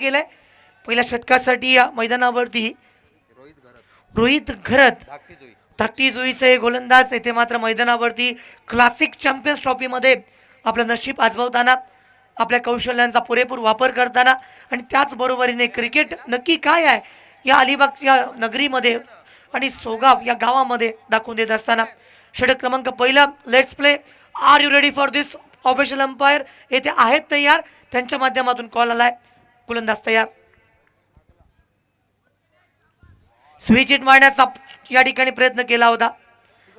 गेलाय पहिल्या षटकासाठी या मैदानावरती रोहित घरत धाकटी जुईचे गोलंदाज येथे मात्र मैदानावरती क्लासिक चॅम्पियन्स ट्रॉफीमध्ये आपलं नशीब आजमावताना आपल्या कौशल्यांचा पुरेपूर वापर करताना आणि त्याचबरोबरीने क्रिकेट नक्की काय आहे या अलिबाग या नगरीमध्ये आणि सोगाव या गावामध्ये दाखवून देत असताना षटक क्रमांक पहिला let's play. Are you ready for this official umpire येथे आहेत तयार त्यांच्या माध्यमातून कॉल आलाय. गोलंदाज तयार. स्विच इट मारण्याचा या ठिकाणी प्रयत्न केला होता.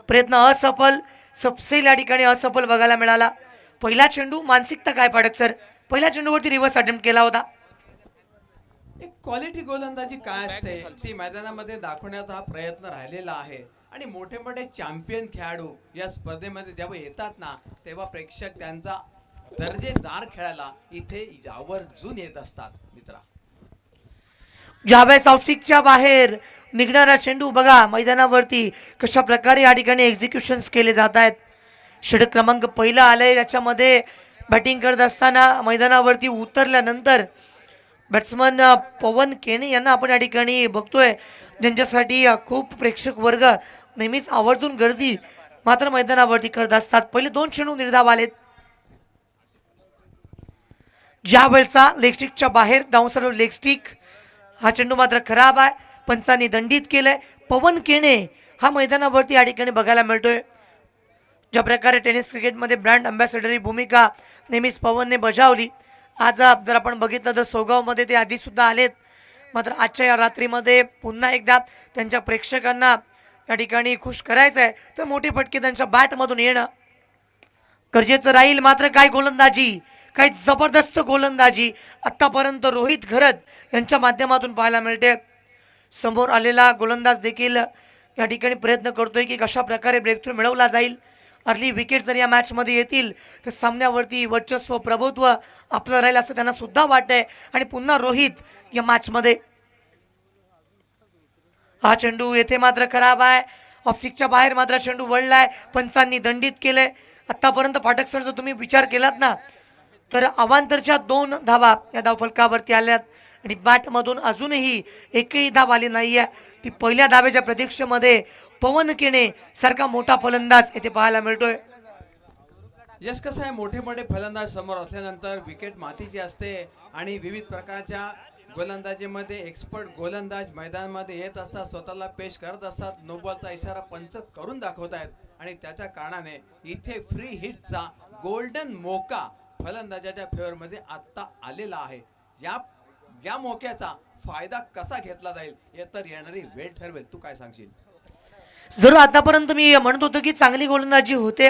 प्रयत्न असफल. सपसेल या ठिकाणी असफल बघायला मिळाला. पहिला चेंडू मानसिकता काय पाडक सर पहिल्या चेंडूवरती रिव्हर्स अटेम्प्ट केला होता. एक क्वालिटी गोलंदाजी काय असते ती मैदानामध्ये दाखवण्याचा हा प्रयत्न राहिलेला आहे आणि मोठे मोठे चॅम्पियन खेळाडू या स्पर्धेमध्ये जेव्हा येतात ना तेव्हा प्रेक्षक त्यांचा दर्जेदार खेळायला इथे आवर्जून येत असतात मित्रा. ज्यावेळेस ऑफस्टिकच्या बाहेर निघणारा चेंडू बघा मैदानावरती कशा प्रकारे या ठिकाणी एक्झिक्युशन्स केले जात आहेत. षटक क्रमांक पहिला आलंय त्याच्यामध्ये बॅटिंग करत असताना मैदानावरती उतरल्यानंतर बॅट्समन पवन केने यांना आपण या ठिकाणी बघतोय ज्यांच्यासाठी खूप प्रेक्षक वर्ग नेहमीच आवर्जून गर्दी मात्र मैदानावरती करत असतात. पहिले दोन चेंडू निर्धाव आलेत. ज्या वेळचा लेगस्टिकच्या बाहेर डाऊन लेगस्टिक हा चेंडू मात्र खराब आहे. पंचांनी दंडित केलंय. पवन केने हा मैदानावरती या ठिकाणी बघायला मिळतोय. ज्या प्रकारे टेनिस क्रिकेटमध्ये ब्रँड अँबॅसेडर ही भूमिका नेहमीच पवनने बजावली. आज जर आपण बघितलं तर सोगावमध्ये ते आधी सुद्धा आलेत मात्र आजच्या या रात्रीमध्ये पुन्हा एकदा त्यांच्या प्रेक्षकांना या ठिकाणी खुश करायचं आहे तर मोठे फटके त्यांच्या बॅटमधून येणं गरजेचं राहील. मात्र काय गोलंदाजी काय जबरदस्त गोलंदाजी आत्तापर्यंत रोहित घरत यांच्या माध्यमातून पाहायला मिळते. समोर आलेला गोलंदाज देखील या ठिकाणी प्रयत्न करतोय की कशा प्रकारे ब्रेक थ्रू मिळवला जाईल. अर्ली विकेट जर या मॅचमध्ये येतील तर सामन्यावरती वर्चस्व प्रभुत्व आपलं राहील असं त्यांना सुद्धा वाटतंय आणि पुन्हा रोहित या मॅचमध्ये. हा चेंडू येथे मात्र खराब आहे. ऑफस्टिकच्या बाहेर मात्र चेंडू वळलाय. पंचांनी दंडित केलंय. आतापर्यंत फाटक सर जर तुम्ही विचार केलात ना तर अवांतरच्या 2 धावा या धावफलकावरती आल्यात आणि बॅटमधून अजूनही एकही धाव आली नाहीये. ती पहिल्या धावेच्या प्रतीक्षेमध्ये पवन केने सारखा मोठा फलंदाज येथे पाहायला मिळतोय. यश कसं आहे मोठे मोठे फलंदाज समोर असल्यानंतर विकेट मातीची असते आणि विविध प्रकारच्या गोलंदाजीमध्ये एक्सपर्ट गोलंदाज मैदानामध्ये येत असतात स्वतःला पेश करत असतात. नो बॉलचा इशारा पंच करून दाखवत आहेत आणि त्याच्या कारणाने इथे फ्री हिटचा गोल्डन मोका फलंदाजाच्या फेवरमध्ये आत्ता आलेला आहे. या मोक्याचा फायदा कसा घेतला जाईल हे तर येणारी वेळ ठरवेल. तू काय सांगशील? जरूर आतापर्यंत मी म्हणत होतो की चांगली गोलंदाजी होते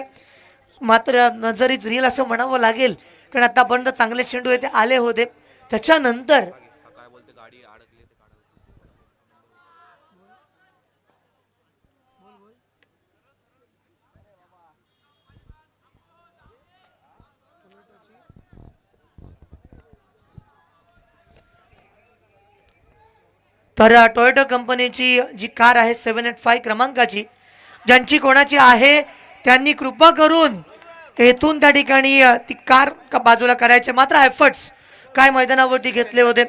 मात्र नजरीत रिल असं म्हणावं लागेल कारण आतापर्यंत चांगले चेंडू येथे आले होते. त्याच्यानंतर तर टोयोटा कंपनीची जी कार आहे 785 क्रमांकाची ज्यांची कोणाची आहे त्यांनी कृपा करून येथून त्या ठिकाणी ती कार बाजूला करायचे. मात्र एफर्ट्स काय मैदानावरती घेतले होते.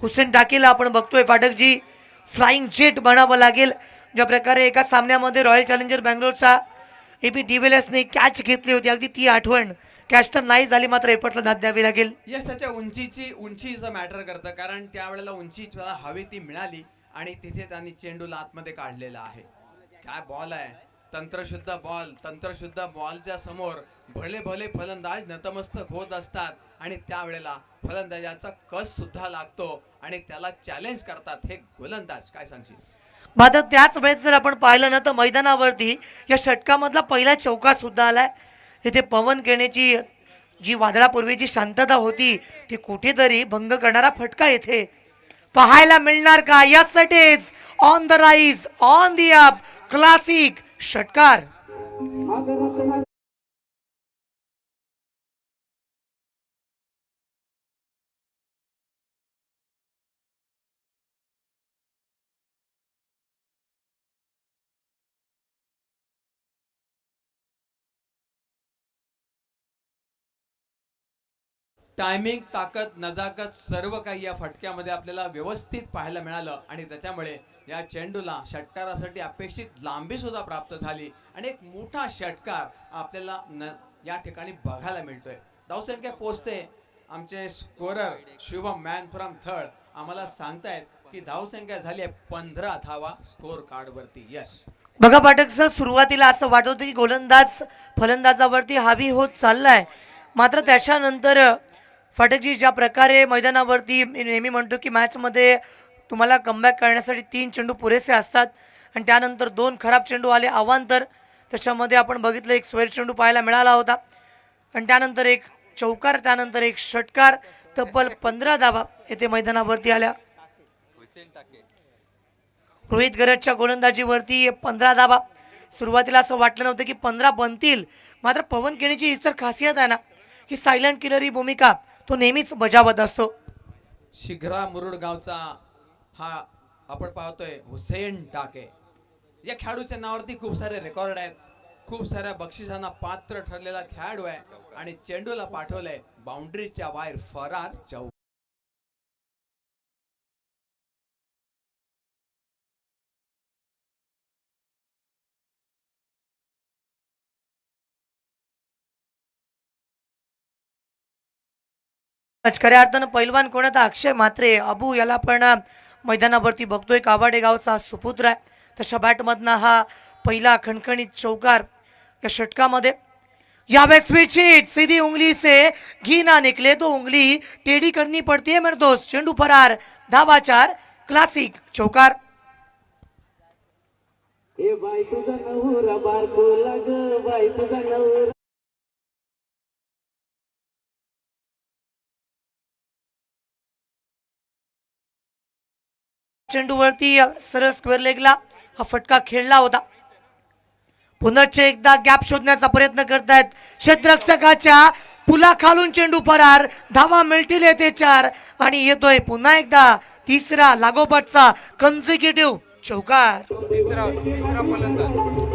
हुसेन टाकीला आपण बघतोय फाटकजी फ्लाइंग जेट बनावं लागेल. ज्या प्रकारे एका सामन्यामध्ये रॉयल चॅलेंजर बँगलोरचा एपी डिव्हिलियर्सने कॅच घेतली होती अगदी ती आठवण. कॅच तर नाही झाली मात्र एफर्टला दाद द्यावी लागेल. यश त्याच्या उंचीचं मॅटर करतं कारण त्यावेळेला उंची हवी ती मिळाली आणि तिथे त्यांनी चेंडूला आतमध्ये काढलेला आहे. काय बॉल आहे. तंत्रशुद्ध बॉलच्या समोर भले भले फलंदाज नतमस्तक होत असतात आणि त्यावेळेला फलंदाजाचा कस सुद्धा लागतो आणि त्याला चॅलेंज करतात हे गोलंदाज. काय सांगशील? मात्र त्याच वेळेस जर आपण पाहिलं ना तर मैदानावरती या षटकामधला पहिला चौका सुद्धा आलाय. इथे पवन केनेची जी वादळापूर्वीची शांतता होती ती कुठेतरी भंग करणारा फटका येथे पाहायला मिळणार का? Yes it is on the rise on the up classic षटकार. टायमिंग, ताकद, नजाकत सर्व काही या फटक्यामध्ये आपल्याला व्यवस्थित पाहायला मिळालं आणि त्याच्यामुळे या चेंडूला षटकारासाठी अपेक्षित लांबी सुद्धा प्राप्त झाली आणि एक मोठा षटकार आपल्याला या ठिकाणी बघायला मिळतोय. धावसंख्या पोहोचते. आमचे scorer Shubham man from third आम्हाला सांगतायत की धावसंख्या झाली आहे 15 धावा स्कोर कार्ड वरती. यश बघा पाठक सर, सुरुवातीला असं वाटत होतं की गोलंदाज फलंदाजावरती हावी होत चाललाय, मात्र त्याच्यानंतर फाटकजी ज्या प्रकारे मैदानावरती मी नेहमी म्हणतो की मॅचमध्ये तुम्हाला कमबॅक करण्यासाठी 3 चेंडू पुरेसे असतात आणि त्यानंतर 2 खराब चेंडू आले अवांतर. त्याच्यामध्ये आपण बघितलं एक स्क्वेअर चेंडू पाहायला मिळाला होता आणि त्यानंतर एक चौकार, त्यानंतर एक षटकार. तब्बल 15 धावा येथे मैदानावरती आल्या. रोहित गरजच्या गोलंदाजीवरती 15 धावा. सुरुवातीला असं वाटलं नव्हतं की 15 बनतील, मात्र पवन केणीची हीच तर खासियत आहे ना की सायलेंट किलर ही भूमिका तो नेहमीच बजावत असतो. शिग्रा मुरुड गावचा हा आपण पाहतोय हुसेन टाके. या खेळाडूच्या नावावरती खूप सारे रेकॉर्ड आहेत, खूप साऱ्या बक्षिसांना पात्र ठरलेला खेळाडू आहे आणि चेंडूला पाठवलंय बाउंड्रीच्या बाहेर फरार चौक. खऱ्या अर्थानं पैलवान कोणाचा अक्षय म्हात्रे अबू याला पण मैदानावरती बघतोय. कावाडे गावचा सुपुत्र आहे. तशा बॅटमधनं हा पहिला खणखणीत चौकार या षटकामध्ये. यावेळेस स्विच हिट, सीधी उंगली से घी ना निकले तो उंगली टेढ़ी करनी पड़ती है मेरे दोस्त. चेंडू फरार, धावा 4, क्लासिक चौकार. चेंडूवरती सरळ स्क्वेअर लेगला हा फटका खेळला होता. पुन्हा एकदा गॅप शोधण्याचा प्रयत्न करतायत क्षेत्ररक्षकाच्या पुलाखालून. चेंडू फरार, धावा मिळतील येते 4 आणि येतोय पुन्हा एकदा तिसरा लागोपाठचा कन्झिक्युटिव्ह चौकार. तिसरा फलंदाज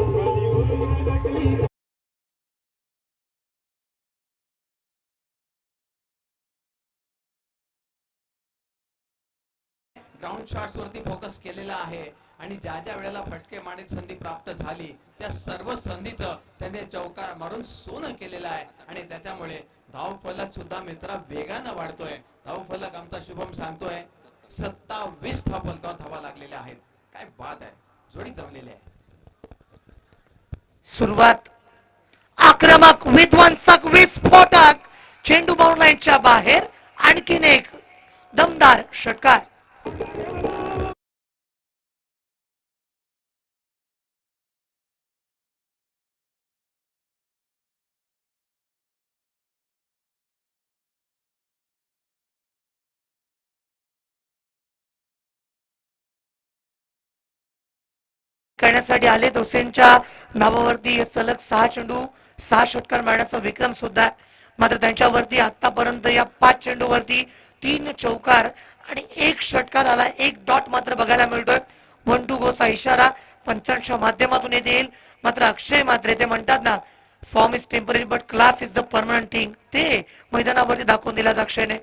ग्राउंड शॉट्स वरती फोकस केलेला आहे आणि ज्या ज्या वेळेला फटके मारण्याची संधी प्राप्त झाली त्या सर्व संधीचं त्याने चौकार मारून सोनं केलेलं आहे आणि त्याच्यामुळे धाव फलक सुद्धा मित्रा वेगानं वाढतोय. धाव फलक आमचा शुभम सांगतोय 27 धाव फलकावर धावा लागलेल्या आहेत. काय बात आहे, जोडी जमलेली आहे. सुरुवात आक्रमक, विध्वंसक, विस्फोटक. चेंडू बाउंड लाईनच्या बाहेर. आणखीन एक दमदार षटकार. करण्यासाठी आले. हुसेनच्या नावावरती सलग 6 चेंडू 6 षटकार मारण्याचा विक्रम सुद्धा आहे. मात्र त्यांच्यावरती आतापर्यंत या 5 चेंडूवरती 3 चौकार आणि 1 षटकार आला. 1 डॉट मात्र बघायला मिळतोय. 1 टू गोचा इशारा पंचांच्या माध्यमातून येईल. मात्र अक्षय मात्र ते म्हणतात ना, form is temporary but class is the permanent thing, ते मैदानावरती दाखवून दिला अक्षयने.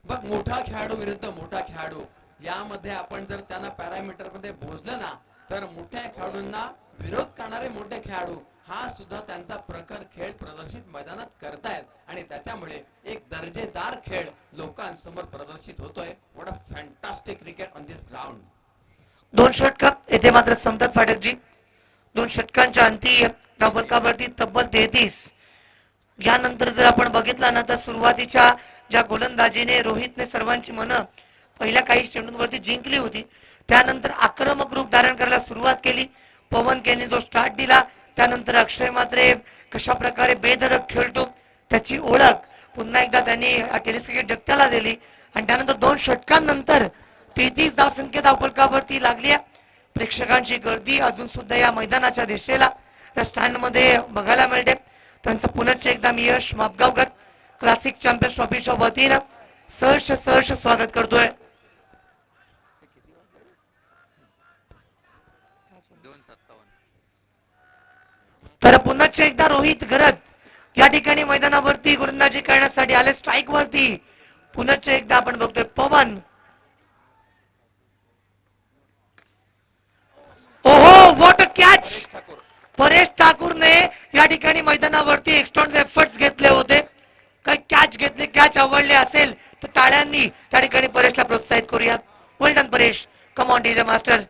बघ, मोठा खेळाडू विरुद्ध मोठा खेळाडू यामध्ये आपण जर त्यांना पॅरामीटर मध्ये मोजलं ना तर मोठ्या खेळाडूंना विरोध करणारे मोठे खेळाडू हा सुद्धा त्यांचा प्रखर खेळ प्रदर्शित मैदानात करतायत आणि त्याच्यामुळे एक दर्जेदार खेळ लोकांसमोर प्रदर्शित होतोय. What a fantastic cricket on this ground. 2 षटकार येथे मात्र समतात फाटकजी. 2 षटकांच्या अंती धावफलकावरती तब्बल 33. यानंतर जर आपण बघितलं ना तर सुरुवातीच्या ज्या गोलंदाजीने रोहितने सर्वांची मनं पहिल्या काही चेंडूंवरती जिंकली होती, त्यानंतर आक्रमक रूप धारण करायला सुरुवात केली. पवन केने जो स्टार्ट दिला, त्यानंतर अक्षय मात्रे कशा प्रकारे बेधडक खेळतो त्याची ओळख पुन्हा एकदा त्यांनी टेनिस क्रिकेट जगत्याला दिली आणि त्यानंतर 2 षटकांनंतर 33 धावसंख्या धावफलकावरती लागली आहे. प्रेक्षकांची गर्दी अजून सुद्धा या मैदानाच्या दिशेला या स्टँड मध्ये बघायला मिळते. त्यांचं पुन्हा एकदा मी यश मापगावकर क्लासिक चॅम्पियन्स ट्रॉफीच्या वतीनं सहर्ष स्वागत करतोय. तर पुन्हा एकदा रोहित गरज या ठिकाणी मैदानावरती गोलंदाजी करण्यासाठी आले स्ट्राईक वरती पुनश्च एकदा आपण बघतोय पवन. ओहो व्हॉट अ कॅच. परेश ठाकूरने या ठिकाणी मैदानावरती एक्स्ट्रॉन एफर्ट्स घेतले होते. काही कॅच घेतले, कॅच आवडले असेल तर टाळ्यांनी त्या ठिकाणी परेशला प्रोत्साहित करूयात. Well done Paresh, come on DJ master.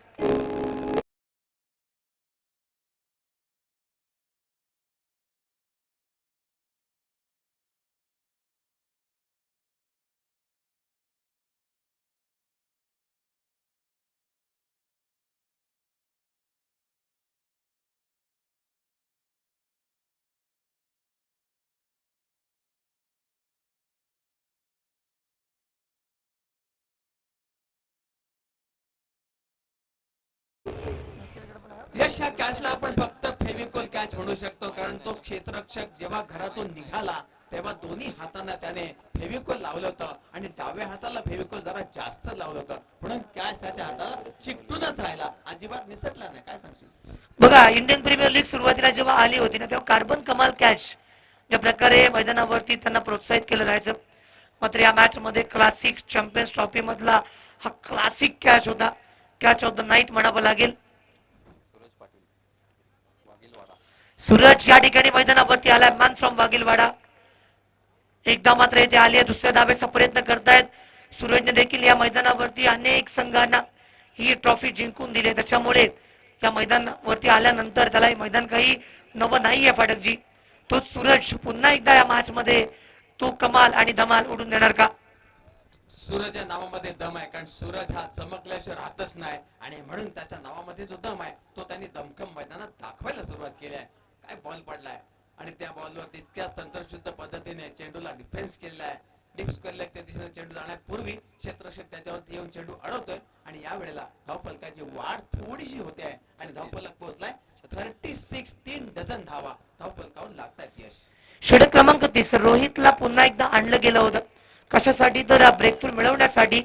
Yash या कॅचला आपण फक्त फेविकॉल कॅच म्हणू शकतो, कारण तो क्षेत्ररक्षक जेव्हा घरातून निघाला तेव्हा दोन्ही हातांना त्याने फेविकॉल लावलं होतं आणि डाव्या हाताला फेविकॉल जरा जास्त लावलं होतं, म्हणून कॅच त्याच्या हाताला चिकटूनच राहिला, अजिबात निसटला नाही. काय सांगशील? बघा, इंडियन प्रीमियर लीग सुरुवातीला जेव्हा आली होती ना तेव्हा कार्बन कमाल कॅच ज्या प्रकारे मैदानावरती त्यांना प्रोत्साहित केलं जायचं, मात्र या मॅच मध्ये क्लासिक चॅम्पियन्स ट्रॉफी मधला हा क्लासिक कॅच होता. कॅच ऑफ द नाईट म्हणावं लागेल. सूरज या ठिकाणी मैदानावरती आलाय, मॅन फ्रॉम वागिलवाडा. एकदा मात्र येथे आली, दुसऱ्या धावेचा प्रयत्न करतायत. सूरजने देखील या मैदानावरती अनेक संघांना ही ट्रॉफी जिंकून दिली, त्याच्यामुळे या मैदानावरती आल्यानंतर त्याला हे मैदान काही नवं नाहीये फाटकजी. तो सूरज पुन्हा एकदा या मॅच मध्ये तो कमाल आणि धमाल उडून देणार का? सूरज या नावामध्ये दम आहे, कारण सूरज हा चमकल्याशिवाय राहतच नाही आणि म्हणून त्याच्या नावामध्ये जो दम आहे तो त्यांनी दमखम मैदानात दाखवायला सुरुवात केली आहे. काय बॉल पडलाय आणि त्या बॉलवर तितक्या तंत्रशुद्ध पद्धतीने चेंडूला डिफेन्स केलेला आहे. डिफेन्सच्या दिशेने चेंडू जाण्यापूर्वी क्षेत्ररक्षक त्याच्यावरती येऊन चेंडू अडवतोय आणि या वेळेला धावफलकाची वाढ थोडीशी होते आहे आणि धावफलक पोहोचलाय 36. 3 डझन धावा धावफलकावर लागतायत. यश षटक क्रमांक 30 रोहितला पुन्हा एकदा आणलं गेलं होतं. कशासाठी तर ब्रेकथ्रू मिळवण्यासाठी.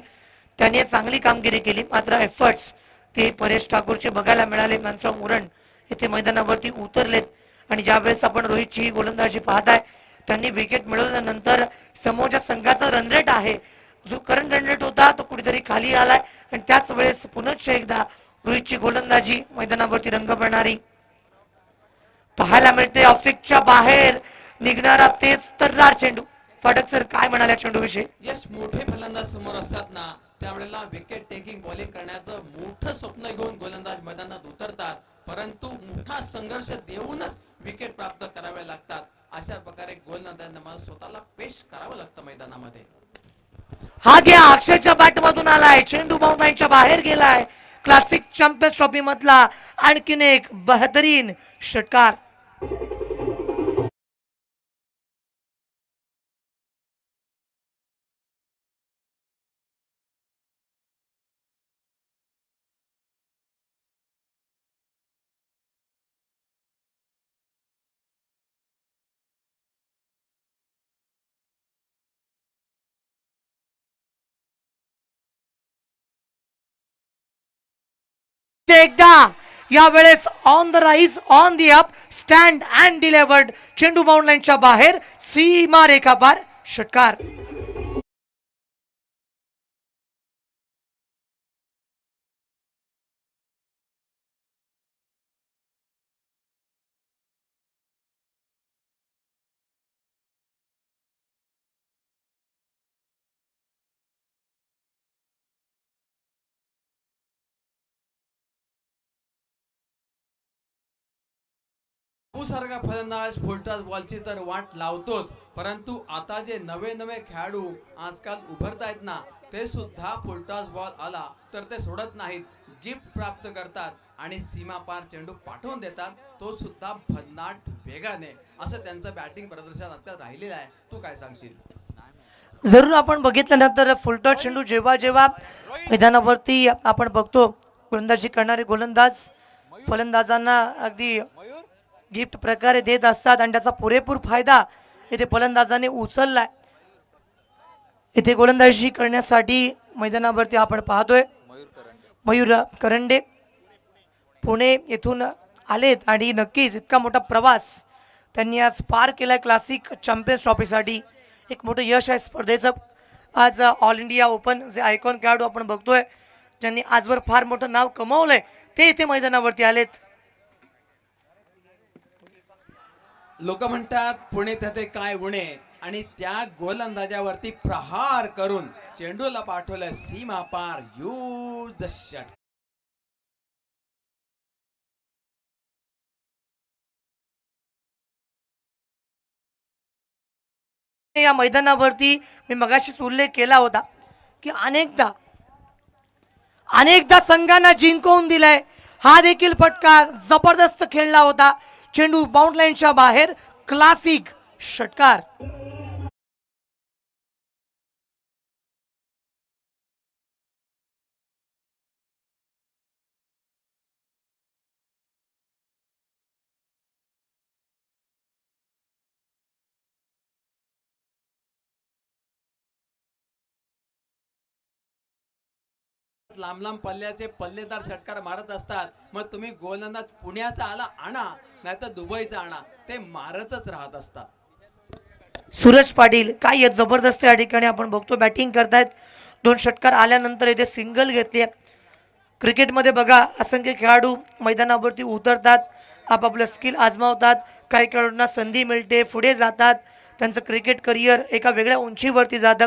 त्याने चांगली कामगिरी केली, मात्र एफर्ट्स ते परेश ठाकूरचे बघायला मिळाले. मॅन फ्रॉम उरण येथे मैदानावरती उतरलेत आणि ज्यावेळेस आपण रोहितची ही गोलंदाजी पाहताय, त्यांनी विकेट मिळवल्यानंतर समोरच्या संघाचा रनरेट आहे, जो करंट रनरेट होता तो कुठेतरी खाली आलाय आणि त्याच वेळेस पुनश्च एकदा रोहितची गोलंदाजी मैदानावरती रंगवणारी पाहायला मिळते. ऑफस्टिकच्या बाहेर निघणारा तेच तर्रार चेंडू. फाटक सर काय म्हणाले चेंडू विषयी? यश मोठे फलंदाज समोर असतात ना, त्यावेळेला विकेट टेकिंग बॉलिंग करण्याचं मोठं स्वप्न घेऊन गोलंदाज मैदानात उतरतात, परंतु मोठा संघर्ष देऊनच विकेट प्राप्त करावे लागतात. अशा प्रकारे गोलंदाजांना मला स्वतःला पेश करावं लागतं मैदानामध्ये. हा घ्या, अक्षयच्या बॅट मधून आलाय, चेंडू बाउंड्रीच्या बाहेर गेलाय. क्लासिक चॅम्पियन्स ट्रॉफी मधला आणखीन एक बेहतरीन षटकार. एकदा यावेळेस on the rise, on the up, stand and delivered. चेंडू बाउंड लाईनच्या बाहेर, सीमा रेखा पार, षटकार. सारखा फलंदाज फुलटॉस बॉलची तर वाट लावतोच, परंतु आता जे नवे नवे खेळाडू आजकाल उभरत आहेत ना, ते सुद्धा फुलटॉस बॉल आला तर ते सोडत नाहीत, गिफ्ट प्राप्त करतात आणि सीमा पार चेंडू पाठवून देतात, तो सुद्धा भन्नाट वेगाने. असं त्यांचं बॅटिंग प्रदर्शन आता राहिलेलं आहे. तू काय सांगशील? जरूर आपण बघितल्यानंतर फुलटॉस चेंडू जेव्हा जेव्हा मैदानावरती आपण बघतो, गोलंदाजी करणारे गोलंदाज फलंदाजांना अगदी गिफ्ट प्रकारे देत असतात आणि त्याचा पुरेपूर फायदा इथे फलंदाजाने उचललाय. इथे गोलंदाजी करण्यासाठी मैदानावरती आपण पाहतोय मयूर करंडे पुणे येथून आलेत आणि नक्कीच इतका मोठा प्रवास त्यांनी आज पार केलाय क्लासिक चॅम्पियन्स ट्रॉफीसाठी. एक मोठं यश आहे स्पर्धेचं. आज ऑल इंडिया ओपन जे आयकॉन खेळाडू आपण बघतोय ज्यांनी आजवर फार मोठं नाव कमवलंय ते इथे मैदानावरती आलेत. लोक म्हणतात पुणे त्याचे काय उणे, आणि त्या गोलंदाजावरती प्रहार करून चेंडूला पाठवलं सीमा पार. Use the shot. या मैदानावरती मी मगाशीच उल्लेख केला होता की अनेकदा संघांना जिंकवून दिलाय. हा देखील फटका जबरदस्त खेळला होता. चेंडू बाउंड लाईनच्या बाहेर. क्लासिक षटकार. लांब लांब पल्ल्याचे पल्लेदार षटकार मारत असतात. मग तुम्ही गोलंदाज पुण्याचा आला आणा, नाहीतर दुबईचा आणा, ते मारतच राहत असतात. सूरज पाटील काय एक जबरदस्त या ठिकाणी आपण बघतो बॅटिंग करतायत. 2 षटकार आल्यानंतर इथे सिंगल घेतली. क्रिकेटमध्ये बघा असंख्य खेळाडू मैदानावरती उतरतात, आपापलं स्किल आजमावतात. काही खेळाडूंना संधी मिळते, पुढे जातात, त्यांचं क्रिकेट करिअर एका वेगळ्या उंचीवरती जातं.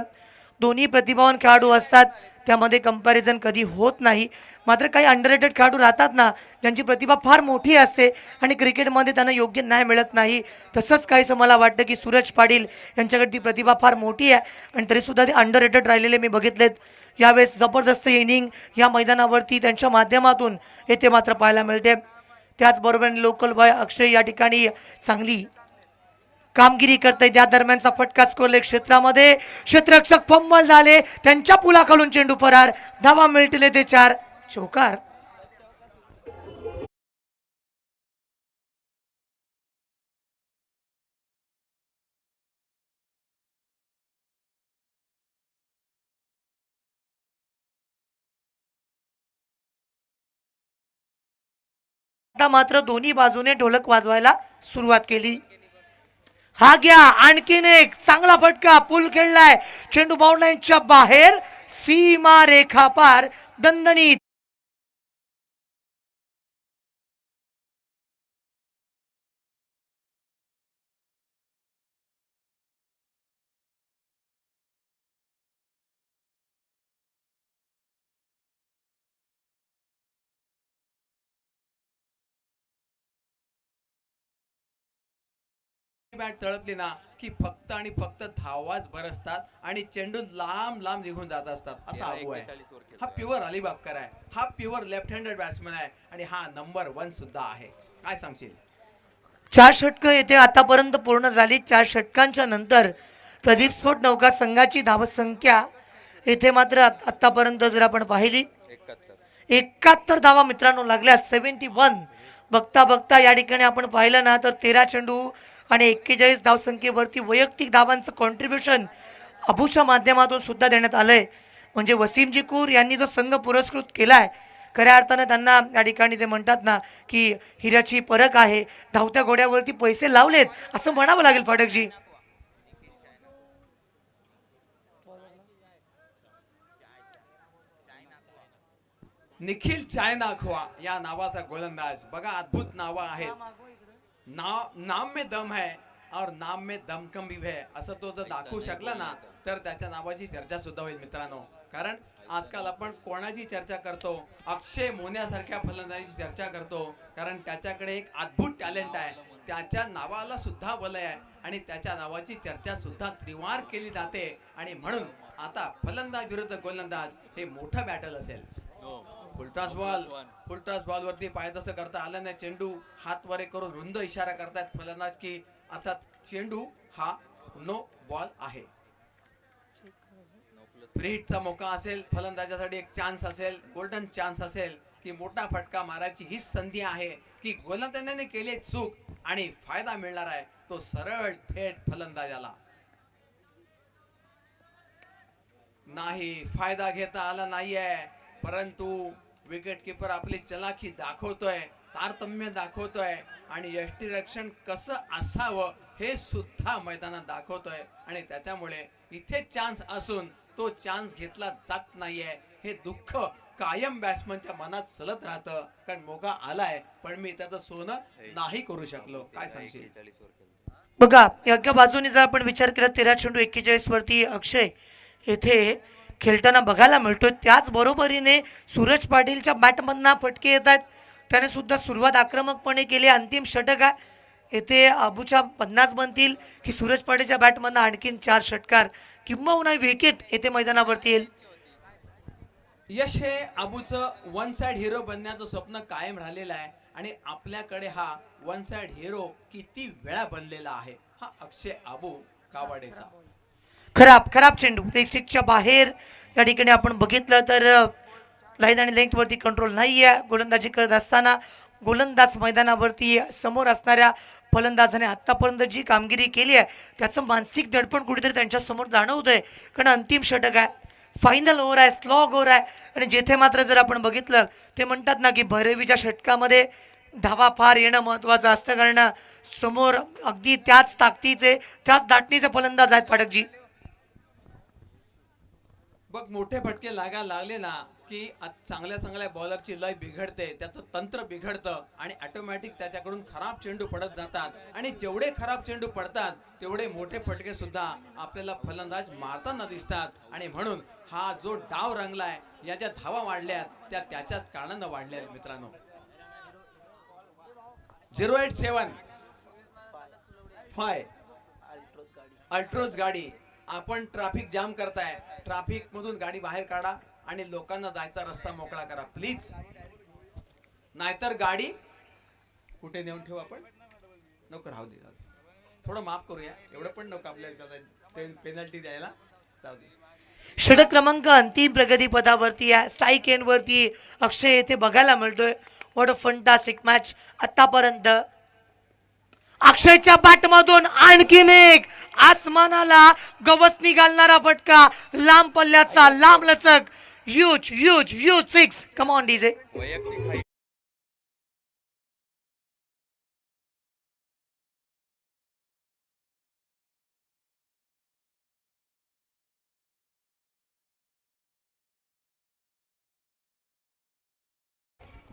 दोन्ही प्रतिभावान खेळाडू असतात, त्यामध्ये कंपॅरिझन कधी होत नाही. मात्र काही अंडररेटेड खेळाडू राहतात ना ज्यांची प्रतिभा फार मोठी असते आणि क्रिकेटमध्ये त्यांना योग्य न्याय मिळत नाही. तसंच काहीसं मला वाटतं की सूरज पाटील यांच्याकडे ती प्रतिभा फार मोठी आहे आणि तरीसुद्धा ते अंडररेटेड राहिलेले मी बघितलेत. यावेळेस जबरदस्त इनिंग या मैदानावरती त्यांच्या माध्यमातून येथे मात्र पाहायला मिळते. त्याचबरोबर लोकल बॉय अक्षय या ठिकाणी चांगली कामगिरी करते. त्या दरम्यानचा फटका स्कोरले क्षेत्रामध्ये. क्षेत्ररक्षक फंबल झाले, त्यांच्या पुलाखालून चेंडू फरार. धावा मिळतील ते 4. चौकार. आता मात्र दोन्ही बाजूने ढोलक वाजवायला सुरुवात केली. हा घ्या आणखीन एक चांगला फटका. पूल खेळलाय, चेंडू बाउंड लाईनच्या बाहेर. सीमा रेखा पार. दणदणीत. बॅट तळपली ना की फक्त आणि फक्त धावाच बरसतात आणि चेंडू लांब लांब निघून जात असतात. असा अबू आहे. हा प्युअर अलिबागकर आहे. हा प्युअर लेफ्ट हँडेड बॅट्समन आहे आणि हा नंबर 1 सुद्धा आहे. काय सांगशील? 4 षटकं येथे आतापर्यंत पूर्ण झाली. 4 षटकांच्या नंतर प्रदीप स्फोट नौका संघाची धावसंख्या येथे मात्र आतापर्यंत जर आपण पाहिली 71 धावा मित्रांनो लागल्यात. 71. बघता बघता या ठिकाणी आपण पाहिलं ना तर 13 चेंडू आणि 41 धावसंख्येवरती वैयक्तिक धावांचं कॉन्ट्रीब्युशन अबूच्या माध्यमातून सुद्धा देण्यात आलंय. म्हणजे वसीमजी कूर यांनी जो संघ पुरस्कृत केलाय खऱ्या अर्थाने त्यांना या ठिकाणी ते म्हणतात ना की हिऱ्याची परख आहे. धावत्या घोड्यावरती पैसे लावलेत असं म्हणावं लागेल पाठकजी. निखिल चायनाखवा या नावाचा गोलंदाज बघा. अद्भुत नावं आहेत. नाम में दम है और नाम में दमकम भी है असं तो जर दाखवू शकला ना तर त्याच्या नावाची चर्चा सुद्धा होईल मित्रांनो. कारण आजकाल आपण कोणाची चर्चा करतो? अक्षय मोन्यासारख्या फलंदाजीची चर्चा करतो, कारण त्याच्याकडे एक अद्भुत टॅलेंट आहे. त्याच्या नावाला सुद्धा वलय आहे आणि त्याच्या नावाची चर्चा सुद्धा त्रिवार केली जाते. आणि म्हणून आता फलंदाज विरुद्ध गोलंदाज हे मोठं बॅटल असेल. फुलटॉस बॉल वरती पाय तसं करता आलं नाही. चेंडू हात वरे करून रुंद इशारा करतायत फलंदाज की अर्थात चेंडू हा नो बॉल आहे. फ्री हिटचा मौका असेल फलंदाजासाठी. एक चान्स असेल, गोल्डन चान्स असेल की मोठा फटका मारायची ही संधी आहे की गोलंदाजाने केली चूक आणि फायदा मिळणार आहे तो सरळ थेट फलंदाजाला. नाही, फायदा घेता आला नाहीये, परंतु विकेट कीपर आपली चलाखी दाखवतोय तारतम्य दाखवतोय आणि यष्टीरक्षण कसं असावं हे सुद्धा मैदानात दाखवतोय आणि त्याच्यामुळे इथे चान्स असून तो चान्स घेतला जात नाहीये हे दुःख कायम बॅट्समनच्या मनात सलत राहतं. कारण मोका आलाय पण मी त्याचं सोनं नाही करू शकलो. काय सांगशील? बघा एका बाजूने जर आपण विचार केला 13 चेंडू 41 वरती अक्षय येथे खेळताना बघायला मिळतो. त्याच बरोबरीने सूरज पाटीलच्या बॅटमधनं फटके येत आहेत. त्याने सुद्धा सुरुवात आक्रमकपणे केली. अंतिम षटक आहे येथे अबूच्या 50 बनतील की सूरज पाटीलच्या बॅटमधनं आणखीन 4 षटकार किंबहुना विकेट येथे मैदानावरती येईल. यश हे अबूचं वन साइड हिरो बनण्याचं स्वप्न कायम राहिलेलं आहे आणि आपल्याकडे हा वन साइड हिरो किती वेळा बनलेला आहे हा अक्षय अबू कावाडेचा. खराब चेंडू स्टिकच्या बाहेर या ठिकाणी आपण बघितलं तर लाईन आणि लेंथ वरती कंट्रोल नाही आहे. गोलंदाजी करत असताना गोलंदाज मैदानावरती समोर असणाऱ्या फलंदाजाने आतापर्यंत जी कामगिरी केली आहे त्याचं मानसिक दडपण कुठेतरी त्यांच्या समोर जाणवतंय. कारण अंतिम षटक आहे, फायनल ओव्हर आहे, स्लॉग ओव्हर आहे आणि जेथे मात्र जर आपण बघितलं ते म्हणतात ना की भैरवीच्या षटकामध्ये धावा फार येणं महत्वाचं असतं. कारण समोर अगदी त्याच ताकदीचे त्याच दाटणीचे फलंदाज आहेत पाठकजी. बघ मोठे फटके लागायला लागले ना की चांगल्या चांगल्या बॉलरची लय बिघडते, त्याचं तंत्र बिघडतं आणि ऑटोमॅटिक त्याच्याकडून खराब चेंडू पडत जातात आणि जेवढे खराब चेंडू पडतात तेवढे मोठे फटके सुद्धा आपल्याला फलंदाज मारताना दिसतात आणि म्हणून हा जो डाव रंगलाय याच्या धावा वाढल्यात त्या त्याच्याच कारणानं वाढल्यात मित्रांनो. 087 5 अल्ट्रोज गाडी आपण ट्रॅफिक जाम करताय, ट्रॅफिक मधून गाडी बाहेर काढा आणि लोकांना जायचा रस्ता मोकळा करा प्लीज. नाहीतर गाडी कुठे नेऊन ठेवू आपण नको राहू दे. थोडं माफ करूया, एवढं पण नको आपल्याला पेनल्टी द्यायला. जाऊ दे. षटक क्रमांक अंतिम प्रगती पदावरती आहे. स्ट्राईक एंड वरती अक्षय येथे बघायला मिळतोय. व्हॉट अ फंटास्टिक मॅच आतापर्यंत. अक्षयच्या बॅटमधून आणखीन एक आसमानाला गवसणी घालणारा फटका, लांब पल्ल्याचा, लांब लचक, ह्यूज 6. Come on DJ.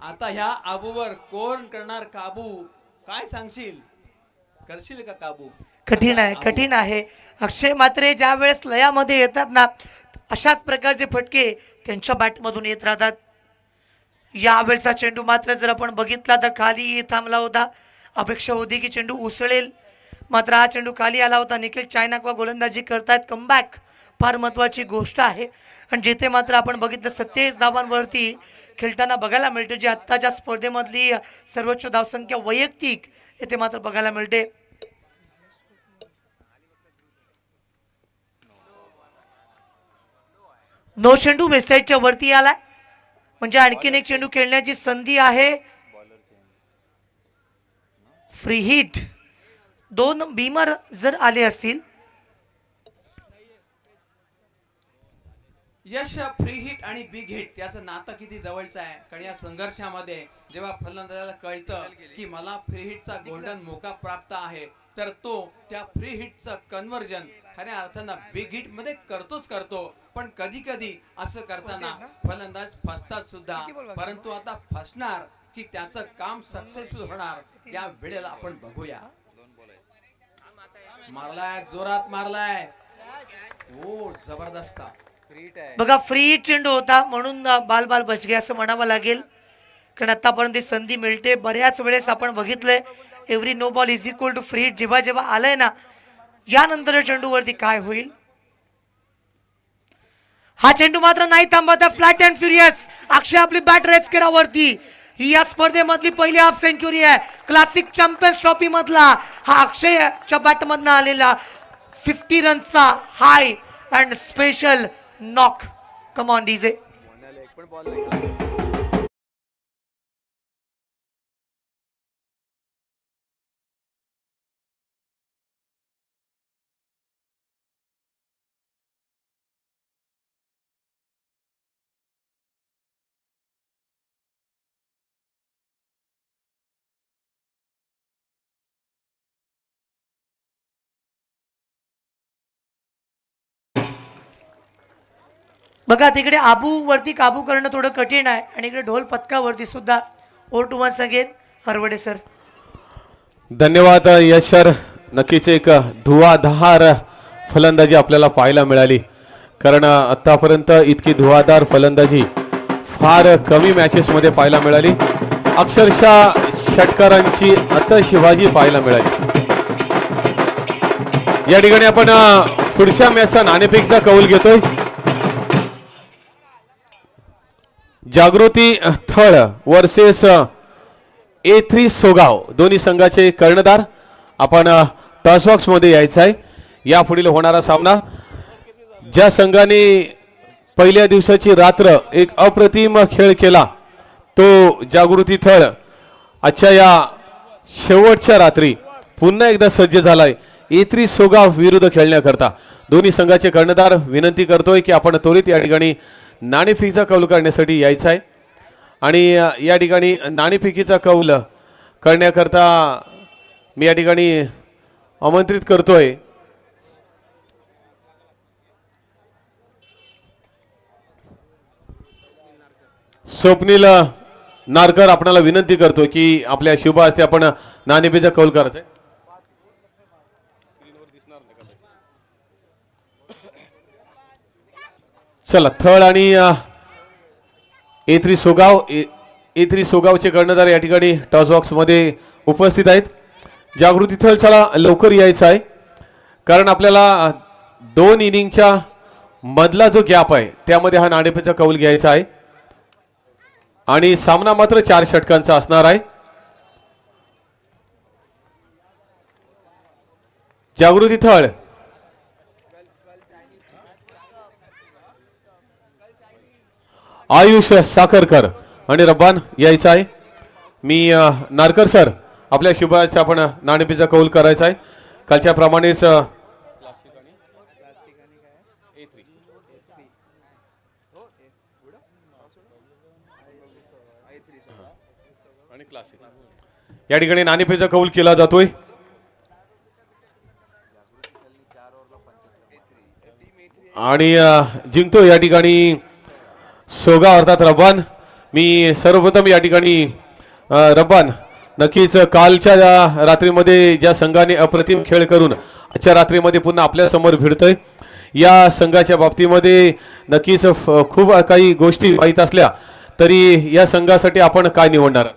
आता ह्या आबूवर कोण करणार काबू? काय सांगशील? करशील का काबू? कठीण आहे. अक्षय मात्र ज्या वेळेस लयामध्ये येतात ना अशाच प्रकारचे फटके त्यांच्या बॅटमधून येत राहतात. यावेळचा चेंडू मात्र जर आपण बघितला तर खाली थांबला होता. अपेक्षा होती की चेंडू उसळेल, मात्र हा चेंडू खाली आला होता. निखिल चायनाकवा गोलंदाजी करतायत. कमबॅक फार महत्वाची गोष्ट आहे आणि जिथे मात्र आपण बघितलं 27 धावांवरती खेळताना बघायला मिळते, जी आत्ताच्या स्पर्धेमधली सर्वोच्च धावसंख्या वैयक्तिक येथे मात्र बघायला मिळते. नो चेंडू वेस्टसाईडच्या वरती आलाय म्हणजे आणखीन एक चेंडू खेळण्याची संधी आहे. फ्री हिट 2 बीमर जर आले असतील. यश फ्री हिट आणि बिग हिट याचं नातं किती जवळचं आहे. कारण या संघर्षामध्ये जेव्हा फलंदाजाला कळतं की मला फ्री हिटचा गोल्डन मोका प्राप्त आहे तर तो त्या फ्री हिटचं कन्व्हर्जन खऱ्या अर्थानं बिग हिट मध्ये करतो. पण कधी कधी असं करताना फलंदाज फसतात सुद्धा, परंतु आता फसणार की त्याचं काम सक्सेसफुल होणार या वेळेला आपण बघूया. मारलाय, जोरात मारलाय, ओ जबरदस्त. बघा फ्री हिट चेंडू होता म्हणून बाल बचगे असं म्हणावं लागेल. कारण आतापर्यंत संधी मिळते. बऱ्याच वेळेस आपण बघितलंय every no ball is equal to free hit. जेव्हा आलंय ना यानंतर चेंडूवरती काय होईल. हा चेंडू मात्र नाही थांबत. फ्लॅट अँड फ्युरियस अक्षय आपली बॅट रेस करा वरती. ही या स्पर्धेमधली पहिली हाफ सेंचुरी आहे. क्लासिक चॅम्पियन्स ट्रॉफी मधला हा अक्षयच्या बॅट मधनं आलेला 50 रनचा high and special knock. Come on DJ. बघा तिकडे आबू वरती काबू करणं थोडं कठीण आहे आणि इकडे ढोल पथकावरती सुद्धा ओ टू वन्स अगेन हरवडे सर. धन्यवाद यश सर. नक्कीच एक धुवाधार फलंदाजी आपल्याला पाहायला मिळाली, कारण आतापर्यंत इतकी धुवाधार फलंदाजी फार कमी मॅचेसमध्ये पाहायला मिळाली. अक्षरशः षटकारांची आतषबाजी पाहायला मिळाली. या ठिकाणी आपण पुढच्या मॅचचा नाणेफेकचा कौल घेतोय. जागृती थळ वर्सेस A3 सोगाव, दोन्ही संघाचे कर्णधार. आपण टॉस बॉक्स मध्ये यायचं आहे. यापुढील होणारा सामना, ज्या संघाने पहिल्या दिवसाची रात्र एक अप्रतिम खेळ केला तो जागृती थळ आजच्या या शेवटच्या रात्री पुन्हा एकदा सज्ज झालाय A3 सोगाव विरुद्ध खेळण्याकरता. दोन्ही संघाचे कर्णधार विनंती करतोय की आपण त्वरित या ठिकाणी नाणेफेकीचा कौल करण्यासाठी यायचं आहे. आणि या ठिकाणी नाणेफेकीचा कौल करण्याकरता मी या ठिकाणी आमंत्रित करतोय स्वप्नील नारकर. आपणाला विनंती करतो की आपल्या शुभ हस्ते आपण नाणेफेकीचा कौल करायचा. चला, थळ आणि A3 सोगाव, A3 सोगावचे कर्णधार या ठिकाणी टॉस बॉक्स मध्ये उपस्थित आहेत. जागृती थळ चला लवकर यायचं आहे, कारण आपल्याला 2 इनिंगच्या मधला जो गॅप आहे त्यामध्ये हा नाणेफेकीचा कौल घ्यायचा आहे आणि सामना मात्र 4 षटकांचा असणार आहे. जागृती थळ आयुष साखरकर आणि रब्बान यायचं आहे. मी नारकर सर आपल्या शुभाचे आपण नाणेफेकीचा कौल करायचा आहे. कालच्या प्रमाणेच या ठिकाणी नाणेफेकीचा कौल केला जातोय. आणि जिंकतो या ठिकाणी सोगाव अर्थात रब्बान. मी सर्वप्रथम या ठिकाणी रब्बान, नक्कीच कालच्या रात्रीमध्ये ज्या संघाने अप्रतिम खेळ करून आजच्या रात्रीमध्ये पुन्हा आपल्या समोर भिडतोय, या संघाच्या बाबतीमध्ये नक्कीच खूप काही गोष्टी माहीत असल्या तरी या संघासाठी आपण काय निवडणार?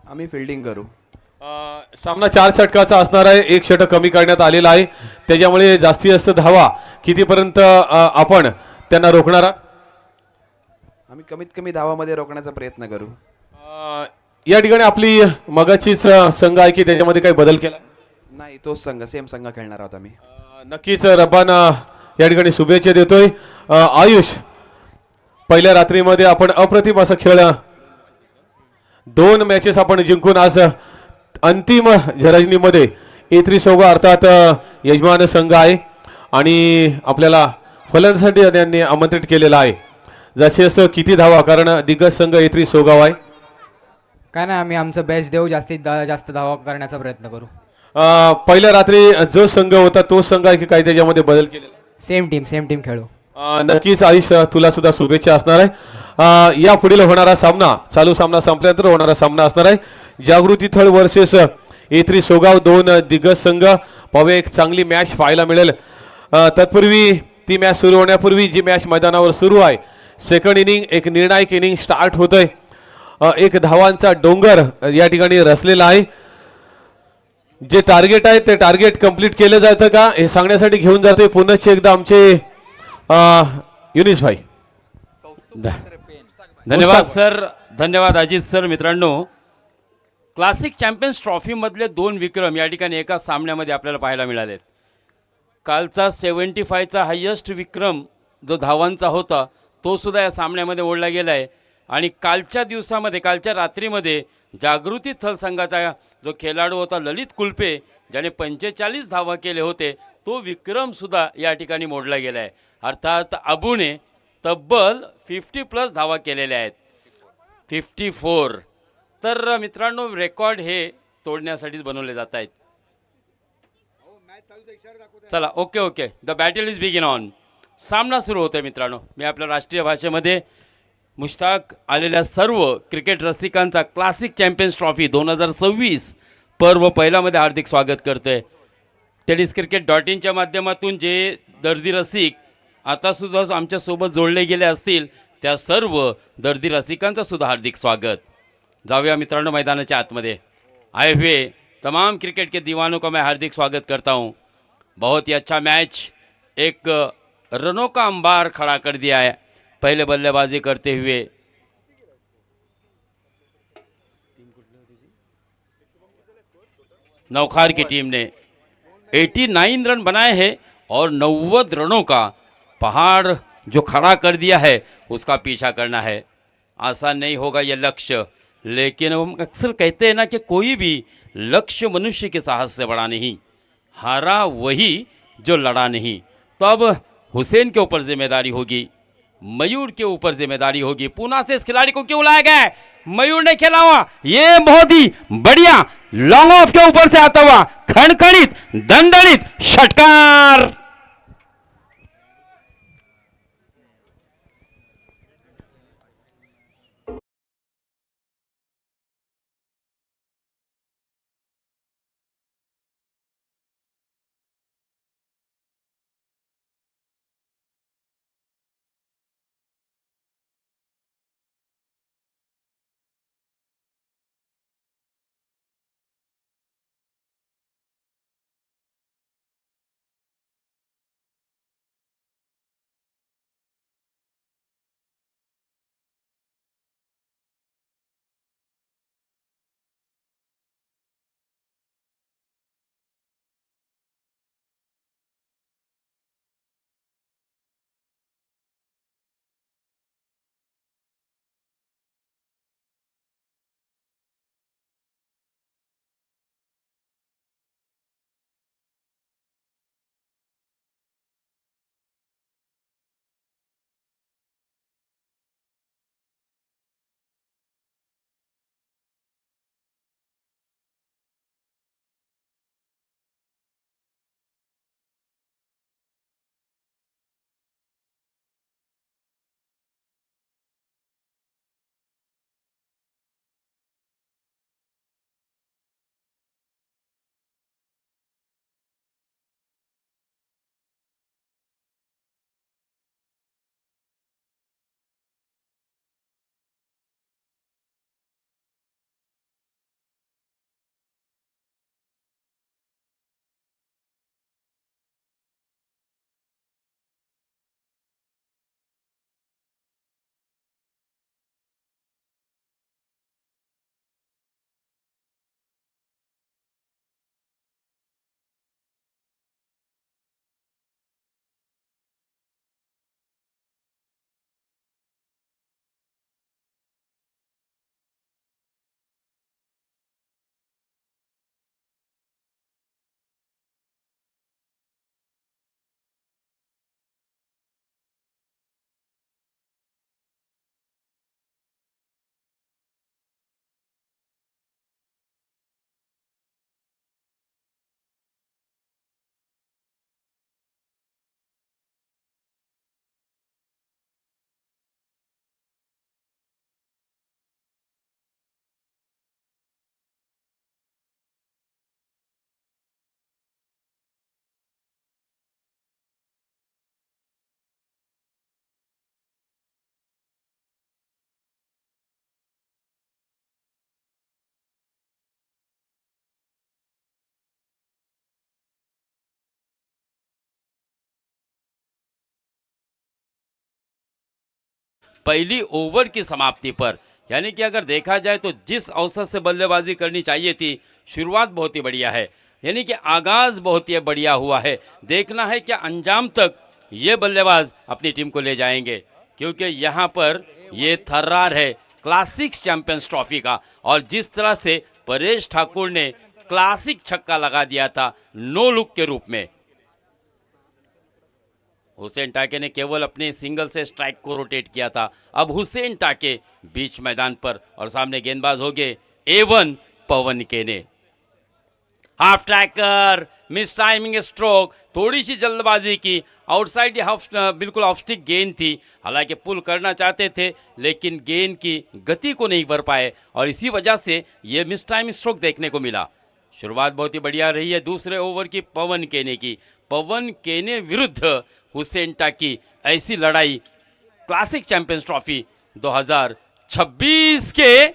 आम्ही फिल्डिंग करू. सामना 4 षटकाचा असणार आहे. 1 षटक कमी करण्यात आलेला आहे, त्याच्यामुळे जास्तीत जास्त धावा कितीपर्यंत आपण त्यांना रोखणार आहात? आम्ही कमीत कमी धावामध्ये रोखण्याचा प्रयत्न करू. या ठिकाणी आपली मगाचीच संघ आहे की त्याच्यामध्ये काही बदल केला? नाही, तोच संघ, सेम संघ खेळणार आहोत आम्ही. नक्कीच रब्बाना या ठिकाणी शुभेच्छा देतोय. आयुष, पहिल्या रात्रीमध्ये आपण अप्रतिम असा खेळ, 2 मॅचेस आपण जिंकून आज अंतिम जरजनीमध्ये A3 सोगाव अर्थात यजमान संघ आहे आणि आपल्याला फलंदाजीसाठी त्यांनी आमंत्रित केलेलं आहे. जसे असं किती धावा, कारण दिग्गज संघ A3 सोगाव आहे. काय नाही, आम्ही आमचं बेस्ट देऊ, जास्तीत जास्त धावा करण्याचा प्रयत्न करू. पहिल्या रात्री जो संघ होता तो संघ आहे की काही त्याच्यामध्ये बदल केलेला? सेम टीम खेळू. नक्कीच आयुष, तुला सुद्धा शुभेच्छा असणार आहे. या पुढील होणारा सामना, चालू सामना संपल्यानंतर होणारा सामना असणार आहे जागृती थळ वर्सेस A3 सोगाव, 2 दिग्गज संघ. पाहूया, एक चांगली मॅच पाहायला मिळेल. तत्पूर्वी ती मॅच सुरू होण्यापूर्वी जी मॅच मैदानावर सुरू आहे, सेकंड इनिंग, एक निर्णायक इनिंग स्टार्ट होतोय. 1 धावांचा डोंगर या ठिकाणी रचलेला आहे. जे टार्गेट आहे ते टार्गेट कंप्लीट केलं जातं का हे सांगण्यासाठी घेऊन जातोय पुनश्च एकदा आमचे युनिस भाई. धन्यवाद सर, धन्यवाद अजित सर. मित्रांनो, क्लासिक चॅम्पियन्स ट्रॉफीमधले 2 विक्रम या ठिकाणी एका सामन्यामध्ये आपल्याला पाहायला मिळालेत. कालचा 75चा हायेस्ट विक्रम जो धावांचा होता तो सुद्धा या सामन्यामध्ये ओढला गेला आहे. आणि कालच्या दिवसामध्ये, कालच्या रात्रीमध्ये जागृती थल संघाचा जो खेळाडू होता ललित कुलपे, ज्याने 45 धावा केले होते, तो विक्रमसुद्धा या ठिकाणी मोडला गेला आहे. अर्थात अबूने तब्बल 50+ धावा केलेल्या आहेत, 54. तर मित्रांनो, रेकॉर्ड हे तोडण्यासाठीच बनवले जात आहेत. चला, okay, the battle is begin on. सामना सुरू होतोय मित्रांनो. मी आपल्या राष्ट्रीय भाषेमध्ये मुश्ताक आलेल्या सर्व क्रिकेट रसिकांचा क्लासिक चॅम्पियन्स ट्रॉफी 2026 पर्व पहिल्यामध्ये हार्दिक स्वागत करतोय. tenniscricket.in माध्यमातून जे दर्दी रसिक आतासुद्धा आमच्यासोबत जोडले गेले असतील त्या सर्व दर्दी रसिकांचा सुद्धा हार्दिक स्वागत. जाऊया मित्रांनो मैदानाच्या आतमध्ये. आए हुए तमाम क्रिकेट के दीवानों का मैं हार्दिक स्वागत करता हूं. बहुत ही अच्छा मैच, एक रनों का अंबार खड़ा कर दिया है. पहले बल्लेबाजी करते हुए नौखार की टीम ने 89 रन बनाए हैं और 90 रनों का पहाड़ जो खड़ा कर दिया है उसका पीछा करना है. आसान नहीं होगा यह लक्ष्य, लेकिन हम अक्सर कहते हैं ना कि कोई भी लक्ष्य मनुष्य के साहस से बड़ा नहीं, हारा वही जो लड़ा नहीं. तो अब हुसैन के ऊपर जिम्मेदारी होगी, मयूर के ऊपर जिम्मेदारी होगी. पुणे से इस खिलाड़ी को क्यों लाया गया है? मयूर ने खेला हुआ ये बहुत ही बढ़िया लॉन्ग ऑफ के ऊपर से आता हुआ खड़खड़ित दंडनित षटकार. पहली ओवर की समाप्ति पर, यानी कि अगर देखा जाए तो जिस अवसर से बल्लेबाजी करनी चाहिए थी, शुरुआत बहुत ही बढ़िया है, यानी कि आगाज बहुत ही बढ़िया हुआ है. देखना है कि अंजाम तक ये बल्लेबाज अपनी टीम को ले जाएंगे, क्योंकि यहाँ पर ये थर्रार है क्लासिक चैंपियंस ट्रॉफी का. और जिस तरह से परेश ठाकुर ने क्लासिक छक्का लगा दिया था नो लुक के रूप में, हुसैन टाके ने केवल अपने सिंगल से स्ट्राइक को रोटेट किया था. अब हुसैन टाके बीच मैदान पर और सामने गेंदबाज हो गए A1 पवन के ने. Half tracker miss timing stroke, थोड़ी सी जल्दबाजी की, आउटसाइड बिल्कुल ऑफ स्टिक गेंद थी। हालांकि पुल करना चाहते थे लेकिन गेंद की गति को नहीं भर पाए और इसी वजह से ये मिस टाइम स्ट्रोक देखने को मिला। शुरुआत बहुत ही बढ़िया रही है दूसरे ओवर की पवन केने की। पवन केने विरुद्ध हुसैन टाकी, ऐसी लड़ाई क्लासिक चैंपियंस ट्रॉफी 2026 के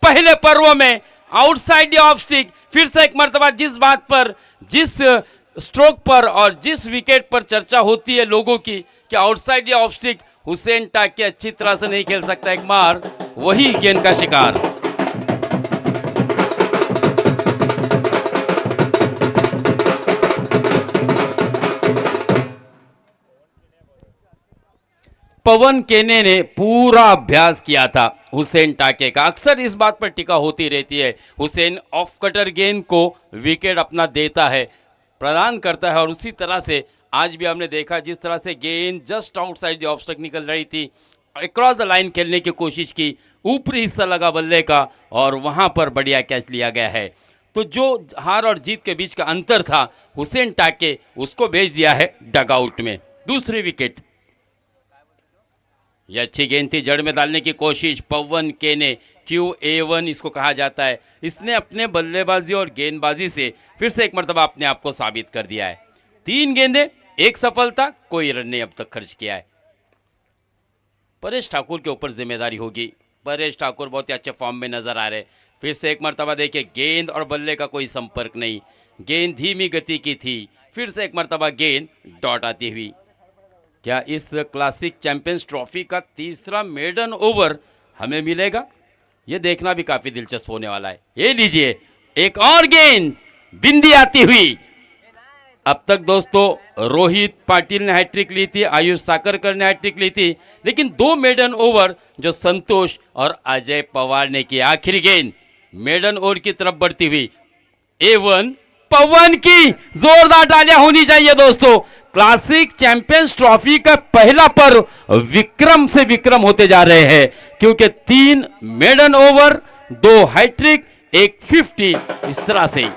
पहले पर्व में आउटसाइड ऑफ स्टिक। फिर से एक मर्तबा जिस स्ट्रोक पर और जिस विकेट पर चर्चा होती है लोगों की कि आउटसाइड या ऑफ स्टिक, हुसैन टाकी अच्छी तरह से नहीं खेल सकता, एक बार वही गेंद का शिकार। पवन केने ने पूरा अभ्यास किया था हुसैन टाके का। अक्सर इस बात पर टिका होती रहती है, हुसैन ऑफ कटर गेंद को विकेट अपना देता है, प्रदान करता है और उसी तरह से आज भी हमने देखा जिस तरह से गेंद just outside the off stump निकल रही थी, अक्रॉस द लाइन खेलने की कोशिश की, ऊपरी हिस्सा लगा बल्ले का और वहां पर बढ़िया कैच लिया गया है। तो जो हार और जीत के बीच का अंतर था हुसैन टाके, उसको भेज दिया है डगआउट में। दूसरी विकेट, यह अच्छी गेंद थी, जड़ में डालने की कोशिश पवन केने, QA1 इसको कहा जाता है। इसने अपने बल्लेबाजी और गेंदबाजी से फिर से एक मर्तबा अपने आप को साबित कर दिया है। 3 गेंदें, 1 सफलता, कोई रन नहीं अब तक खर्च किया है। परेश ठाकुर के ऊपर जिम्मेदारी होगी। परेश ठाकुर बहुत ही अच्छे फॉर्म में नजर आ रहे। फिर से एक मर्तबा देखिए, गेंद और बल्ले का कोई संपर्क नहीं, गेंद धीमी गति की थी। फिर से एक मर्तबा गेंद डॉट आती हुई। क्या इस क्लासिक चैंपियंस ट्रॉफी का तीसरा मेडन ओवर हमें मिलेगा? यह देखना भी काफी दिलचस्प होने वाला है। ये लीजिए, एक और गेंद, बिंदी आती हुई। अब तक दोस्तों रोहित पाटिल ने हैट्रिक ली थी, आयुष साकरकर ने हैट्रिक ली थी, लेकिन 2 मेडन ओवर जो संतोष और अजय पवार ने की। आखिरी गेंद मेडन ओवर की तरफ बढ़ती हुई। A1 पवन की जोरदार तालियां होनी चाहिए दोस्तों। क्लासिक चैंपियंस ट्रॉफी का पहला पर्व विक्रम से विक्रम होते जा रहे हैं, क्योंकि 3 मेडन ओवर, 2 हैट्रिक, 1 50, इस तरह से।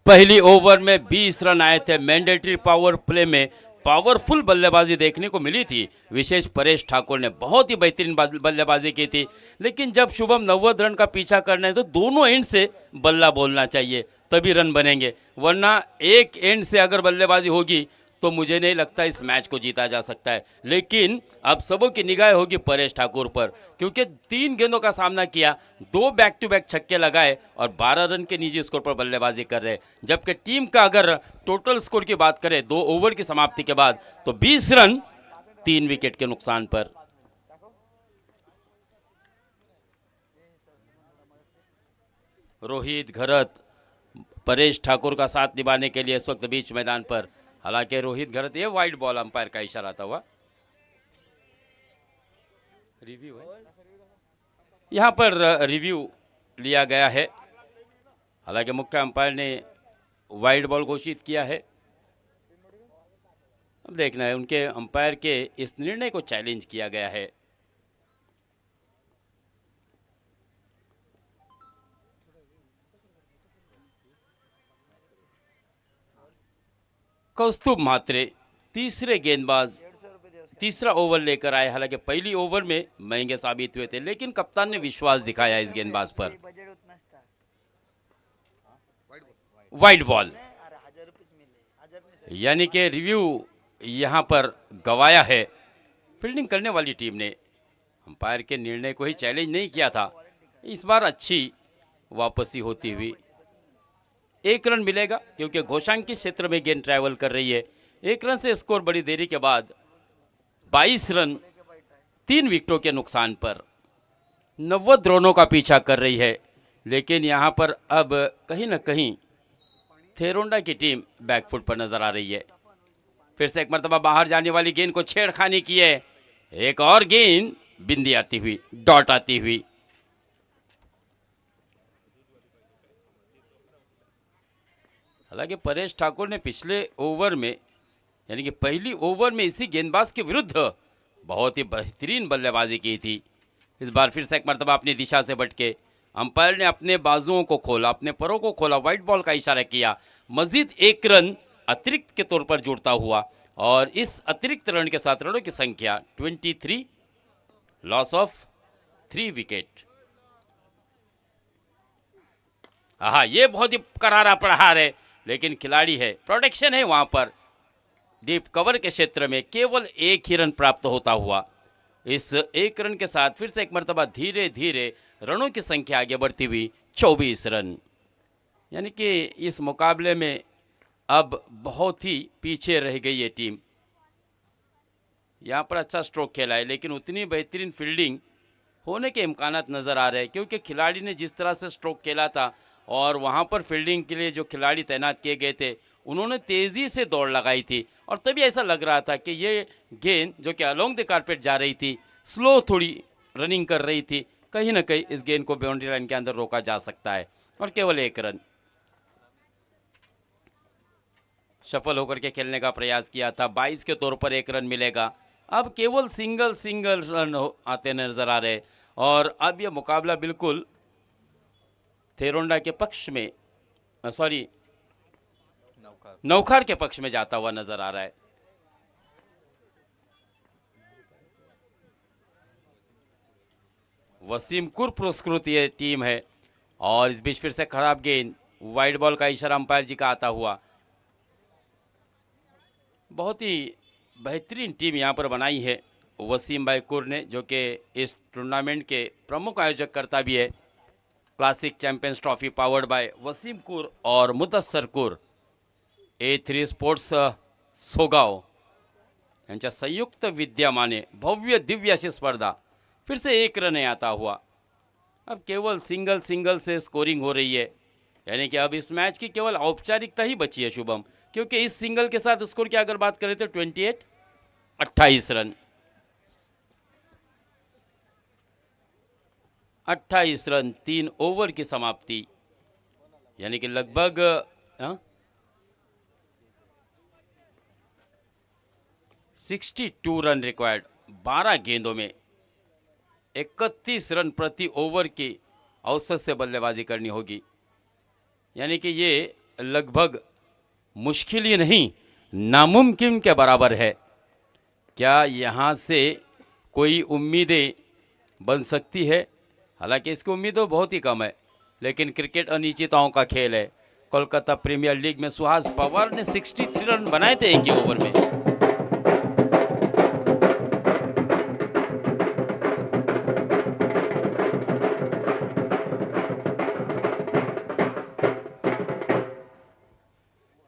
पहली ओवर में 20 रन आए थे। मैंडेटरी पावर प्ले में पावरफुल बल्लेबाजी देखने को मिली थी। विशेष परेश ठाकुर ने बहुत ही बेहतरीन बल्लेबाजी की थी, लेकिन जब शुभम 90 रन का पीछा करना है तो दोनों एंड से बल्ला बोलना चाहिए, तभी रन बनेंगे, वरना एक एंड से अगर बल्लेबाजी होगी तो मुझे नहीं लगता इस मैच को जीता जा सकता है। लेकिन अब सबों की निगाह होगी परेश ठाकुर पर, क्योंकि 3 गेंदों का सामना किया, 2 बैक टू बैक छक्के लगाए और 12 रन के निजी स्कोर पर बल्लेबाजी कर रहे। जबकि टीम का अगर टोटल स्कोर की बात करें 2 ओवर की समाप्ति के बाद तो 20 रन 3 विकेट के नुकसान पर। रोहित घरत परेश ठाकुर का साथ निभाने के लिए इस वक्त बीच मैदान पर। हालांकि रोहित घरत, ये वाइड बॉल अंपायर का इशारा था हुआ। रिव्यू है, यहां पर रिव्यू लिया गया है। हालांकि मुख्य अंपायर ने वाइड बॉल घोषित किया है। अब देखना है, उनके अंपायर के इस निर्णय को चैलेंज किया गया है। कौस्तुभ म्हात्रे तीसरे गेंदबाज, तीसरा ओवर लेकर आए। हालांकि पहली ओवर में महंगे साबित हुए थे, लेकिन कप्तान ने विश्वास दिखाया इस गेंदबाज पर। वाइड बॉल, यानी कि रिव्यू यहां पर गवाया है। फील्डिंग करने वाली टीम ने अंपायर के निर्णय को ही चैलेंज नहीं किया था। इस बार अच्छी वापसी होती हुई। 1 रन मिलेगा, क्योंकि घोषांकित क्षेत्र में गेंद ट्रैवल कर रही है। 1 रन से स्कोर बड़ी देरी के बाद 22 रन 3 विकेटों के नुकसान पर। 90 रनों का पीछा कर रही है, लेकिन यहां पर अब कहीं ना कहीं थेरोंडा की टीम बैकफुट पर नजर आ रही है। फिर से एक मरतबा बाहर जाने वाली गेंद को छेड़खानी की है। एक और गेंद, बिंदी आती हुई, डॉट आती हुई। हालांकि परेश ठाकुर ने पिछले ओवर में यानी कि पहली ओवर में इसी गेंदबाज के विरुद्ध बहुत ही बेहतरीन बल्लेबाजी की थी। इस बार फिर से एक मरतबा अपनी दिशा से भटके, अंपायर ने अपने बाजुओं को खोला, अपने परों को खोला, वाइट बॉल का इशारा किया, मजीद एक रन अतिरिक्त के तौर पर जुड़ता हुआ और इस अतिरिक्त रन के साथ रनों की संख्या 23, लॉस ऑफ 3 विकेट। हाँ, ये बहुत ही करारा प्रहार है, लेकिन खिलाड़ी है, प्रोटेक्शन है वहां पर। डीप कवर के क्षेत्र में केवल एक ही रन प्राप्त होता हुआ इस एक रन के साथ फिर से एक मरतबा धीरे धीरे रनों की संख्या आगे बढ़ती हुई 24 रन। यानी कि इस मुकाबले में अब बहुत ही पीछे रह गई ये टीम। यहाँ पर अच्छा स्ट्रोक खेला है, लेकिन उतनी बेहतरीन फील्डिंग होने के इम्कानात नज़र आ रहे हैं, क्योंकि खिलाड़ी ने जिस तरह से स्ट्रोक खेला था और वहाँ पर फील्डिंग के लिए जो खिलाड़ी तैनात किए गए थे उन्होंने तेज़ी से दौड़ लगाई थी और तभी ऐसा लग रहा था कि ये गेंद जो कि अलोंग द कारपेट जा रही थी, स्लो थोड़ी रनिंग कर रही थी, कहीं ना कहीं इस गेंद को बाउंड्री लाइन के अंदर रोका जा सकता है और केवल एक रन। सफल होकर के खेलने का प्रयास किया था, 22 के तौर पर एक रन मिलेगा। अब केवल सिंगल रन आते नजर आ रहे और अब यह मुकाबला बिल्कुल थेरोंडा के पक्ष में, सॉरी नौखार के पक्ष में जाता हुआ नजर आ रहा है। वसीमपुर पुरस्कृत ये टीम है और इस बीच फिर से खराब गेंद, वाइड बॉल का इशारा अंपायर जी का आता हुआ। बहुत ही बेहतरीन टीम यहाँ पर बनाई है वसीम भाई कुर ने, जो कि इस टूर्नामेंट के प्रमुख आयोजक करता भी है। Classic champions trophy powered by Wasim कुर और मुदस्सर कुर, A3 स्पोर्ट्स सोगाव यांच्या संयुक्त विद्यमाने भव्य दिव्य अशी स्पर्धा फिर से एक रन आता हुआ। अब केवल सिंगल से स्कोरिंग हो रही है, यानी कि अब इस मैच की केवल औपचारिकता ही बची है शुभम, क्योंकि इस सिंगल के साथ स्कोर की अगर बात करें तो 28 रन, 28 रन 3 ओवर की समाप्ति, यानी कि लगभग 62 रन रिक्वायर्ड। 12 गेंदों में 31 रन प्रति ओवर की औसत से बल्लेबाजी करनी होगी, यानी कि ये लगभग मुश्किल ही नहीं नामुमकिन के बराबर है। क्या यहाँ से कोई उम्मीदें बन सकती है? हालांकि इसकी उम्मीद तो बहुत ही कम है, लेकिन क्रिकेट अनिश्चितताओं का खेल है। कोलकाता प्रीमियर लीग में सुहास पवार ने 63 रन बनाए थे एक ही ओवर में।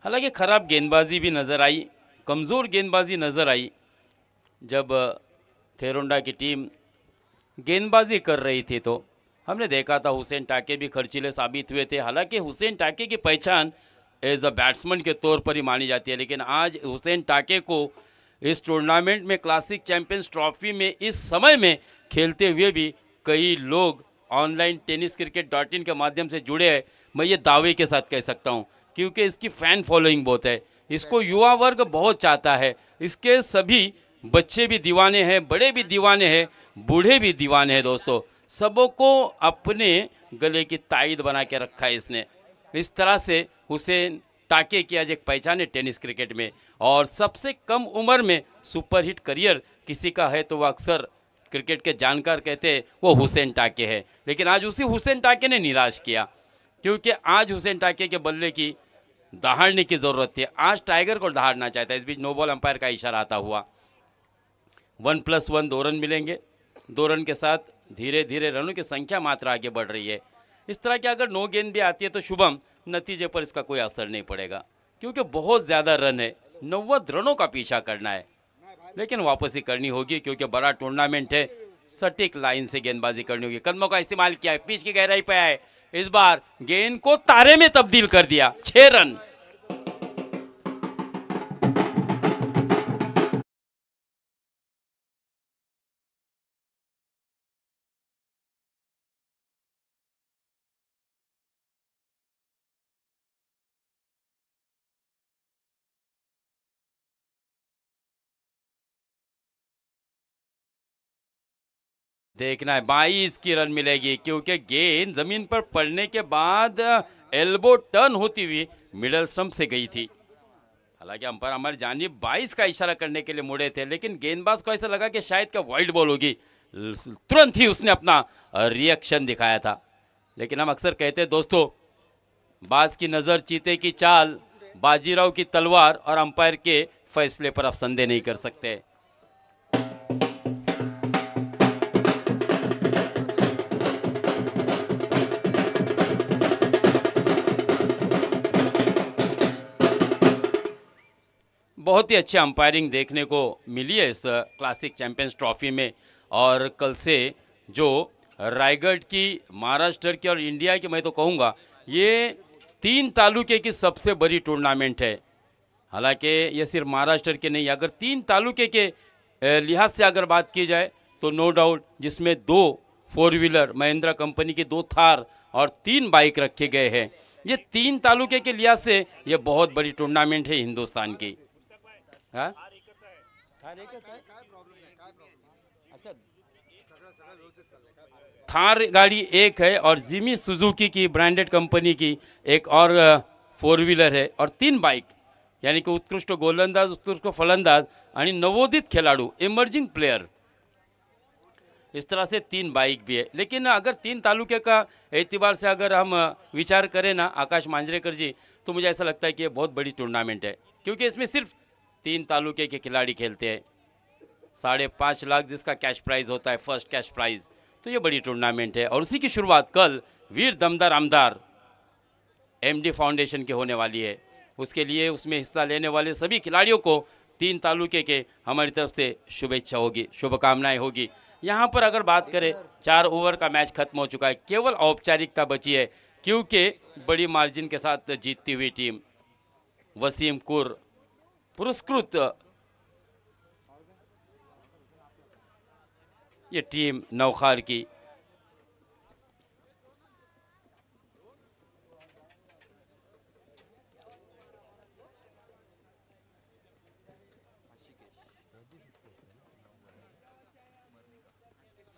हालांकि खराब गेंदबाजी भी नज़र आई, कमज़ोर गेंदबाजी नज़र आई जब थेरोंडा की टीम गेंदबाजी कर रही थी। तो हमने देखा था हुसैन टाके भी खर्चीले साबित हुए थे। हालांकि हुसैन टाके की पहचान एज अ बैट्समैन के तौर पर ही मानी जाती है, लेकिन आज हुसैन टाके को इस टूर्नामेंट में क्लासिक चैंपियंस ट्रॉफी में इस समय में खेलते हुए भी कई लोग ऑनलाइन टेनिस क्रिकेट .in के माध्यम से जुड़े हैं। मैं ये दावे के साथ कह सकता हूँ, क्योंकि इसकी फ़ैन फॉलोइंग बहुत है, इसको युवा वर्ग बहुत चाहता है, इसके सभी बच्चे भी दीवाने हैं, बड़े भी दीवाने हैं, बूढ़े भी दीवाने हैं। दोस्तों, सबको अपने गले की ताईद बना के रखा है इसने। इस तरह से हुसैन टाके की आज एक पहचान है टेनिस क्रिकेट में, और सबसे कम उम्र में सुपरहिट करियर किसी का है तो वह अक्सर क्रिकेट के जानकार कहते हैं वो हुसैन टाके है। लेकिन आज उसी हुसैन टाके ने निराश किया, क्योंकि आज हुसैन टाके के बल्ले की दहाड़ने की ज़रूरत थी। आज टाइगर को दहाड़ना चाहता है। इस बीच नो बॉल अंपायर का इशारा आता हुआ। 1+1 2 रन मिलेंगे। 2 रन के साथ धीरे धीरे रनों की संख्या मात्रा आगे बढ़ रही है। इस तरह की अगर 9 गेंद भी आती है तो शुभम नतीजे पर इसका कोई असर नहीं पड़ेगा, क्योंकि बहुत ज़्यादा रन है, 90 रनों का पीछा करना है। लेकिन वापसी करनी होगी, क्योंकि बड़ा टूर्नामेंट है, सटीक लाइन से गेंदबाजी करनी होगी। कदमों का इस्तेमाल किया है, पिच की गहराई पे आए, इस बार गेंद को तारे में तब्दील कर दिया। 6 रन। देखना है 22 की रन मिलेगी, क्योंकि गेंद जमीन पर पड़ने के बाद एल्बो टर्न होती हुई मिडल स्टंप से गई थी। हालांकि अंपायर हमारी जानिब 22 का इशारा करने के लिए मुड़े थे, लेकिन गेंदबाज को ऐसा लगा कि शायद क्या वाइड बॉल होगी, तुरंत ही उसने अपना रिएक्शन दिखाया था। लेकिन हम अक्सर कहते हैं दोस्तों, बाज की नज़र चीते की चाल, बाजीराव की तलवार, और अंपायर के फैसले पर आप संदेह नहीं कर सकते। बहुत ही अच्छी अंपायरिंग देखने को मिली है इस क्लासिक चैंपियंस ट्रॉफी में। और कल से जो रायगढ़ की, महाराष्ट्र की और इंडिया की, मैं तो कहूँगा ये 3 तालुके की सबसे बड़ी टूर्नामेंट है। हालांकि ये सिर्फ महाराष्ट्र के नहीं, अगर 3 तालुके के लिहाज से अगर बात की जाए तो नो डाउट, जिसमें 2 4 व्हीलर महिंद्रा कंपनी की 2 थार और 3 बाइक रखे गए हैं, ये 3 तालुके के लिहाज से ये बहुत बड़ी टूर्नामेंट है हिंदुस्तान की। हाँ? थार गाड़ी एक है और जिमी सुजुकी की ब्रांडेड कंपनी की एक और 4 व्हीलर है, और 3 बाइक, यानी कि उत्कृष्ट गोलंदाज, उत्कृष्ट फलंदाज आणि नवोदित खिलाड़ू, इमर्जिंग प्लेयर, इस तरह से 3 बाइक भी है। लेकिन अगर 3 तालुके का एतबार से अगर हम विचार करें ना आकाश मांजरेकर जी, तो मुझे ऐसा लगता है कि ये बहुत बड़ी टूर्नामेंट है, क्योंकि इसमें सिर्फ 3 तालुके के खिलाड़ी खेलते हैं। 5.5 लाख जिसका कैश प्राइज होता है, फर्स्ट कैश प्राइज, तो ये बड़ी टूर्नामेंट है। और उसी की शुरुआत कल वीर दमदार आमदार एमडी फाउंडेशन की होने वाली है। उसके लिए उसमें हिस्सा लेने वाले सभी खिलाड़ियों को 3 तालुके के हमारी तरफ से शुभेच्छा होगी, शुभकामनाएं होगी। यहाँ पर अगर बात करें, 4 ओवर का मैच खत्म हो चुका है, केवल औपचारिकता बची है, क्योंकि बड़ी मार्जिन के साथ जीतती हुई टीम वसीम कुर पुरस्कृत ये टीम नौखार की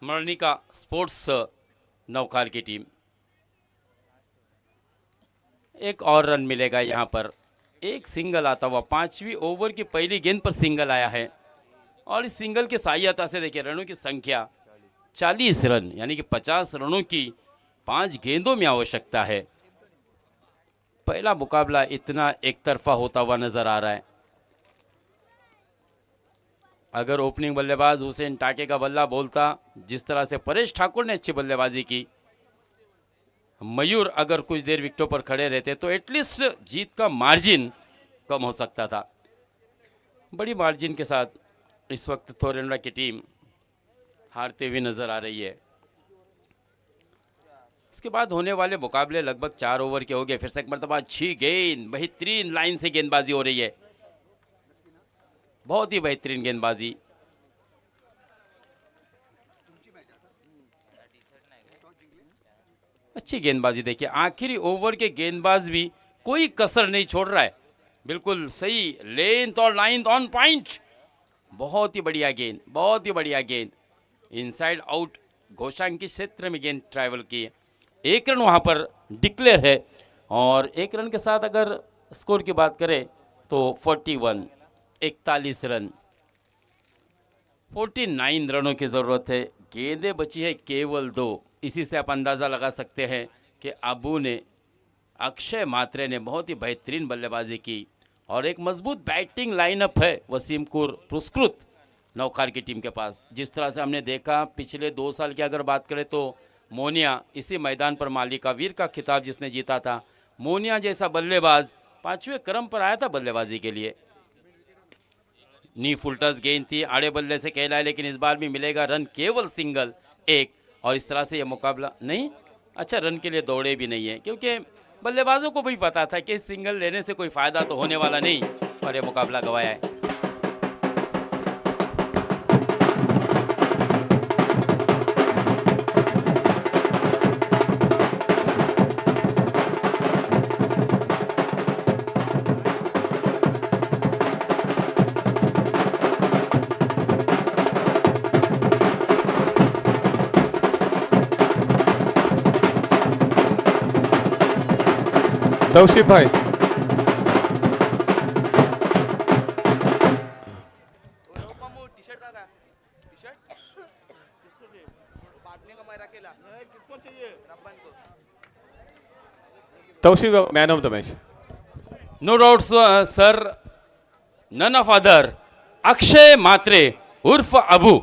स्मरणिका स्पोर्ट्स नौखार की टीम। एक और रन मिलेगा यहाँ पर, एक सिंगल आता हुआ, 5वीं ओवर की पहली गेंद पर सिंगल आया है, और इस सिंगल की सहायता से देखिए रनों की संख्या 40 रन, यानी कि 50 रनों की 5 गेंदों में आवश्यकता है। पहला मुकाबला इतना एक तरफा होता हुआ नजर आ रहा है। अगर ओपनिंग बल्लेबाज हुसैन टाके का बल्ला बोलता, जिस तरह से परेश ठाकुर ने अच्छी बल्लेबाजी की, मयूर अगर कुछ देर विकेटों पर खड़े रहते तो एटलीस्ट जीत का मार्जिन कम हो सकता था। बड़ी मार्जिन के साथ इस वक्त थोरेंद्रा की टीम हारते हुए नजर आ रही है। इसके बाद होने वाले मुकाबले लगभग 4 ओवर के हो गए। फिर से एक मरतबा अच्छी गेंद, बेहतरीन लाइन से गेंदबाजी हो रही है, बहुत ही बेहतरीन गेंदबाजी। अच्छी गेंदबाजी देखिए, आखिरी ओवर के गेंदबाज भी कोई कसर नहीं छोड़ रहा है, बिल्कुल सही लेंथ और लाइन ऑन पॉइंट। बहुत ही बढ़िया गेंद, बहुत ही बढ़िया गेंद, इनसाइड आउट घोषांकित क्षेत्र में गेंद ट्रैवल की है। 1 रन वहाँ पर डिक्लेयर है, और 1 रन के साथ अगर स्कोर की बात करें तो 41 रन, 49 रनों की ज़रूरत है। गेंदें बची है केवल 2। इसी से आप अंदाज़ा लगा सकते हैं कि अबू ने, अक्षय मात्रे ने बहुत ही बेहतरीन बल्लेबाजी की, और एक मजबूत बैटिंग लाइनअप है वसीम कुर पुरस्कृत नौखार की टीम के पास। जिस तरह से हमने देखा पिछले 2 साल की अगर बात करें तो मोनिया, इसी मैदान पर मालिका वीर का खिताब जिसने जीता था, मोनिया जैसा बल्लेबाज 5वें क्रम पर आया था बल्लेबाजी के लिए। नी फुलटस गेंद थी, आड़े बल्ले से कहला है, लेकिन इस बार भी मिलेगा रन, केवल सिंगल 1। और इस तरह से ये मुकाबला नहीं, अच्छा रन के लिए दौड़े भी नहीं है, क्योंकि बल्लेबाजों को भी पता था कि सिंगल लेने से कोई फ़ायदा तो होने वाला नहीं, और ये मुकाबला गंवाया है। तौशिफ भाई Taushif man of the match. No doubt sir, none of other Akshay Mhatre उर्फ अबू